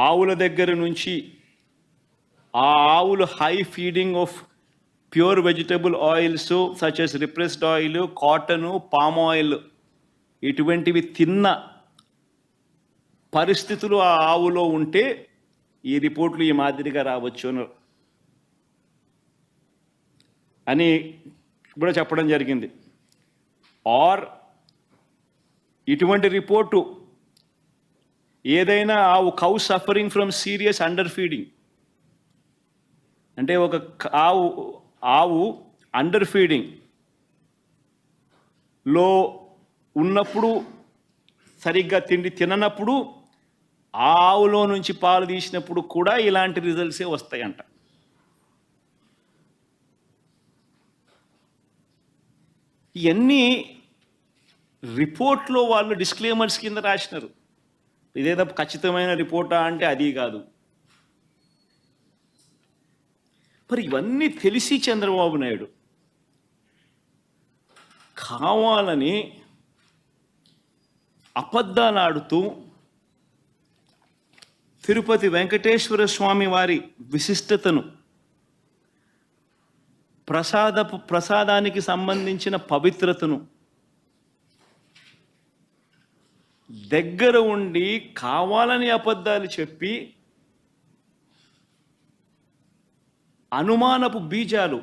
ఆవుల దగ్గర నుంచి ఆ ఆవులు high feeding of pure vegetable oils such as repressed oil, cotton, palm oil ఇటువంటివి తిన్న పరిస్థితులు ఆ ఆవులో ఉంటే ఈ రిపోర్ట్లు ఈ మాదిరిగా రావచ్చు అని కూడా చెప్పడం జరిగింది. ఆర్ ఇటువంటి రిపోర్టు ఏదైనా cow suffering from serious under feeding, అంటే ఒక ఆవు అండర్ ఫీడింగ్ లో ఉన్నప్పుడు, సరిగ్గా తిండి తిననప్పుడు ఆ ఆవులో నుంచి పాలు తీసినప్పుడు కూడా ఇలాంటి రిజల్ట్సే వస్తాయంట. ఇవన్నీ రిపోర్ట్లో వాళ్ళు డిస్క్లైమర్స్ కింద రాసినారు. ఇదేదో ఖచ్చితమైన రిపోర్టా అంటే అది కాదు. మరి ఇవన్నీ తెలిసి చంద్రబాబు నాయుడు కావాలని అబద్ధాలు ఆడుతూ తిరుపతి వెంకటేశ్వర స్వామి వారి విశిష్టతను, ప్రసాదానికి సంబంధించిన పవిత్రతను దగ్గర ఉండి కావాలని అబద్ధాలు చెప్పి అనుమానపు బీజాలు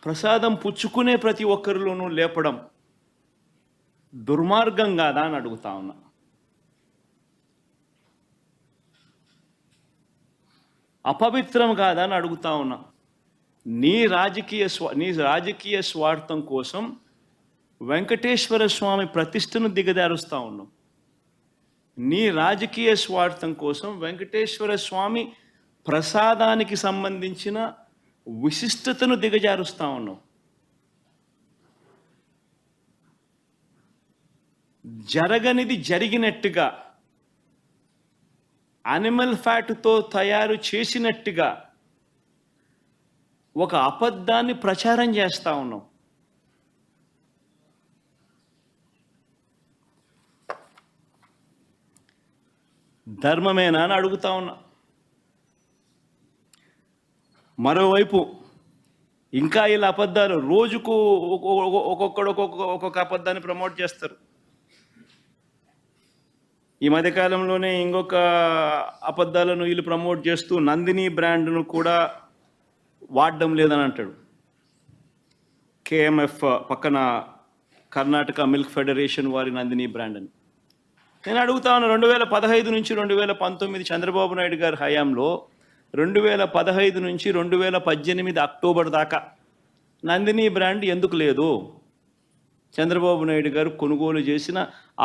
ప్రసాదం పుచ్చుకునే ప్రతి ఒక్కరిలోనూ లేపడం దుర్మార్గం కాదా అని అడుగుతా ఉన్నా. అపవిత్రం కాదా అని అడుగుతా ఉన్నా. నీ రాజకీయ స్వార్థం కోసం వెంకటేశ్వర స్వామి ప్రతిష్టను దిగజారుస్తా ఉన్నావు. నీ రాజకీయ స్వార్థం కోసం వెంకటేశ్వర స్వామి ప్రసాదానికి సంబంధించిన విశిష్టతను దిగజారుస్తా ఉన్నావు. జరగనిది జరిగినట్టుగా, అనిమల్ ఫ్యాట్తో తయారు చేసినట్టుగా ఒక అబద్ధాన్ని ప్రచారం చేస్తా ఉన్నావు. ధర్మమేనా అని అడుగుతా ఉన్నా. మరోవైపు ఇంకా ఇలా అబద్ధాలు రోజుకు ఒక్కొక్కడు ఒక్కొక్క అబద్ధాన్ని ప్రమోట్ చేస్తారు. ఈ మధ్యకాలంలోనే ఇంకొక అబద్ధాలను వీళ్ళు ప్రమోట్ చేస్తూ నందిని బ్రాండ్ను కూడా వాడడం లేదని అంటాడు. కేఎంఎఫ్ పక్కన కర్ణాటక మిల్క్ ఫెడరేషన్ వారి నందిని బ్రాండ్ అని. నేను అడుగుతా ఉన్నా, 2015 నుంచి 2019 చంద్రబాబు నాయుడు గారి హయాంలో 2015 నుంచి 2018 అక్టోబర్ దాకా నందిని బ్రాండ్ ఎందుకు లేదు? చంద్రబాబు నాయుడు గారు కొనుగోలు చేసిన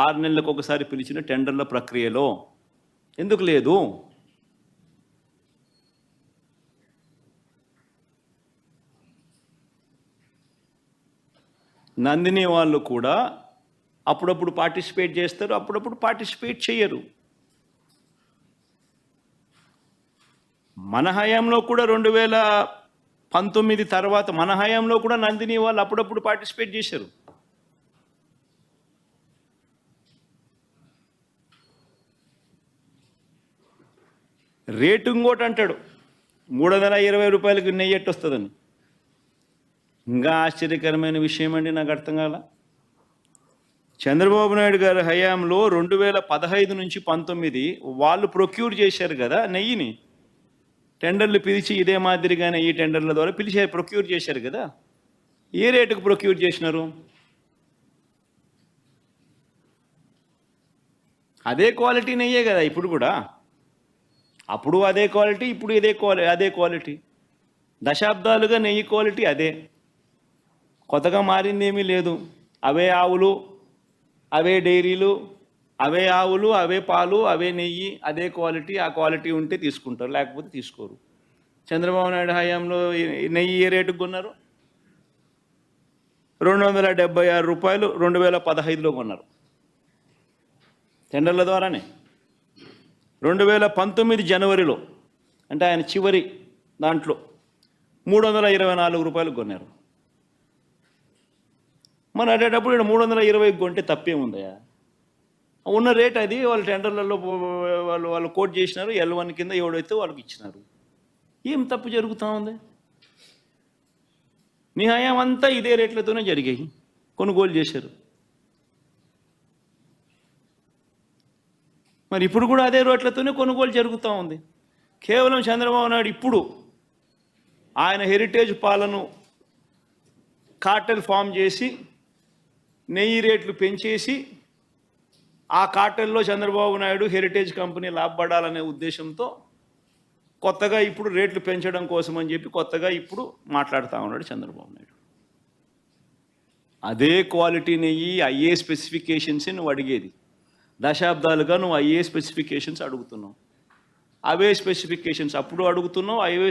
6 నెలలకు ఒకసారి పిలిచిన టెండర్ల ప్రక్రియలో ఎందుకు లేదు? నందిని వాళ్ళు కూడా అప్పుడప్పుడు పార్టిసిపేట్ చేస్తారు, అప్పుడప్పుడు పార్టిసిపేట్ చేయరు. మన హయాంలో కూడా 2019 తర్వాత మన హయాంలో కూడా నందిని వాళ్ళు అప్పుడప్పుడు పార్టిసిపేట్ చేశారు. రేటు ఇంకోటి అంటాడు, 320 రూపాయలకి నెయ్యి ఎట్టు వస్తుందని. ఇంకా ఆశ్చర్యకరమైన విషయం అండి, నాకు అర్థం కాల. చంద్రబాబు నాయుడు గారి హయాంలో 2015 నుంచి 19 వాళ్ళు ప్రొక్యూర్ చేశారు కదా నెయ్యిని. టెండర్లు పిలిచి ఇదే మాదిరిగానే ఈ టెండర్ల ద్వారా పిలిచి ప్రొక్యూర్ చేశారు కదా. ఏ రేటుకు ప్రొక్యూర్ చేసినారు? అదే క్వాలిటీ నెయ్యే కదా ఇప్పుడు కూడా. అప్పుడు అదే క్వాలిటీ, ఇప్పుడు అదే క్వాలిటీ. దశాబ్దాలుగా నెయ్యి క్వాలిటీ అదే, కొత్తగా మారింది ఏమీ లేదు. అవే ఆవులు, అవే డైరీలు, అవే ఆవులు, అవే పాలు, అవే నెయ్యి, అదే క్వాలిటీ. ఆ క్వాలిటీ ఉంటే తీసుకుంటారు, లేకపోతే తీసుకోరు. చంద్రబాబు నాయుడు హయాంలో నెయ్యి ఏ రేటుకు కొన్నారు? 276 రూపాయలు 2015లో కొన్నారు టెండర్ల ద్వారానే. 2019 జనవరిలో, అంటే ఆయన చివరి దాంట్లో 324 రూపాయలు కొన్నారు. మన అడేటప్పుడు 320 కొంటే తప్పేముందయా? ఉన్న రేట్ అది వాళ్ళు టెండర్లలో వాళ్ళు కోట్ చేసినారు, L1 కింద ఎవడైతే వాళ్ళకి ఇచ్చినారు. ఏం తప్పు జరుగుతూ ఉంది? నీ హయాం అంతా ఇదే రేట్లతోనే జరిగాయి, కొనుగోలు చేశారు. మరి ఇప్పుడు కూడా అదే రేట్లతోనే కొనుగోలు జరుగుతూ ఉంది. కేవలం చంద్రబాబు నాయుడు ఇప్పుడు ఆయన హెరిటేజ్ పాలను కార్టెల్ ఫామ్ చేసి నెయ్యి రేట్లు పెంచేసి ఆ కార్టెల్లో చంద్రబాబు నాయుడు హెరిటేజ్ కంపెనీ లాభపడాలనే ఉద్దేశంతో కొత్తగా ఇప్పుడు రేట్లు పెంచడం కోసం అని చెప్పి కొత్తగా ఇప్పుడు మాట్లాడుతూ ఉన్నాడు చంద్రబాబు నాయుడు. అదే క్వాలిటీ నెయ్యి, అయ్యే స్పెసిఫికేషన్స్ నువ్వు అడిగేది. దశాబ్దాలుగా నువ్వు అయ్యే స్పెసిఫికేషన్స్ అడుగుతున్నావు. అవే స్పెసిఫికేషన్స్ అప్పుడు అడుగుతున్నావు, అవే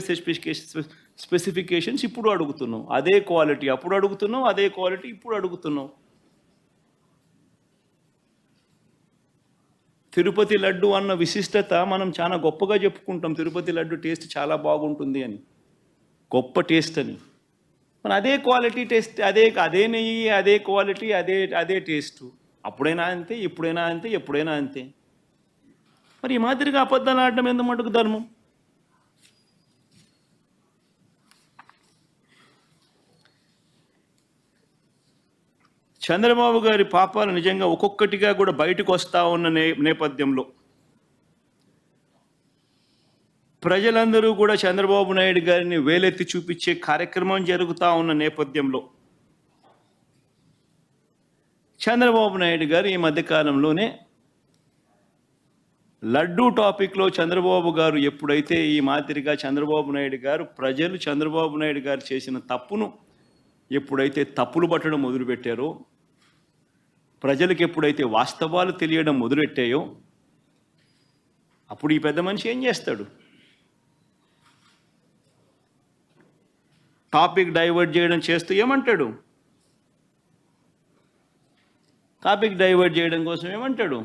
స్పెసిఫికేషన్స్ ఇప్పుడు అడుగుతున్నావు. అదే క్వాలిటీ అప్పుడు అడుగుతున్నావు, అదే క్వాలిటీ ఇప్పుడు అడుగుతున్నావు. తిరుపతి లడ్డు అన్న విశిష్టత మనం చాలా గొప్పగా చెప్పుకుంటాం. తిరుపతి లడ్డు టేస్ట్ చాలా బాగుంటుంది అని, గొప్ప టేస్ట్ అని. మన అదే క్వాలిటీ టేస్ట్, అదే నెయ్యి, అదే క్వాలిటీ, అదే టేస్ట్. అప్పుడైనా అంతే, ఇప్పుడైనా అంతే, ఎప్పుడైనా అంతే. మరి ఈ మాదిరిగా అబద్ధాలు ఆడటం ఎంత మటుకు ధర్మం? చంద్రబాబు గారి పాపాలు నిజంగా ఒక్కొక్కటిగా కూడా బయటకు వస్తూ ఉన్న నేపథ్యంలో ప్రజలందరూ కూడా చంద్రబాబు నాయుడు గారిని వేలెత్తి చూపించే కార్యక్రమం జరుగుతూ ఉన్న నేపథ్యంలో చంద్రబాబు నాయుడు గారు ఈ మధ్యకాలంలోనే లడ్డూ టాపిక్లో చంద్రబాబు గారు ఎప్పుడైతే ఈ మాదిరిగా చంద్రబాబు నాయుడు గారు ప్రజలు చంద్రబాబు నాయుడు గారు చేసిన తప్పును ఎప్పుడైతే తప్పులు పట్టడం మొదలుపెట్టారో, ప్రజలకు ఎప్పుడైతే వాస్తవాలు తెలియడం మొదలెట్టాయో, అప్పుడు ఈ పెద్ద మనిషి ఏం చేస్తాడు? టాపిక్ డైవర్ట్ చేయడం చేస్తూ ఏమంటాడు? టాపిక్ డైవర్ట్ చేయడం కోసం ఏమంటాడు?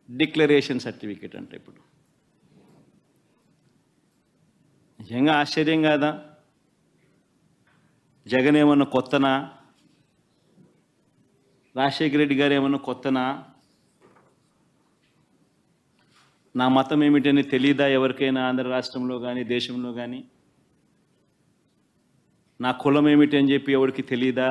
డిక్లరేషన్ సర్టిఫికేట్ అంటే. ఇప్పుడు నిజంగా ఆశ్చర్యం కాదా? జగన్ ఏమన్నా కొత్తనా? రాజశేఖర రెడ్డి గారు ఏమన్నా కొత్తనా? నా మతం ఏమిటని తెలీదా ఎవరికైనా ఆంధ్ర రాష్ట్రంలో కానీ దేశంలో కానీ? నా కులం ఏమిటి అని చెప్పి ఎవరికి తెలీదా?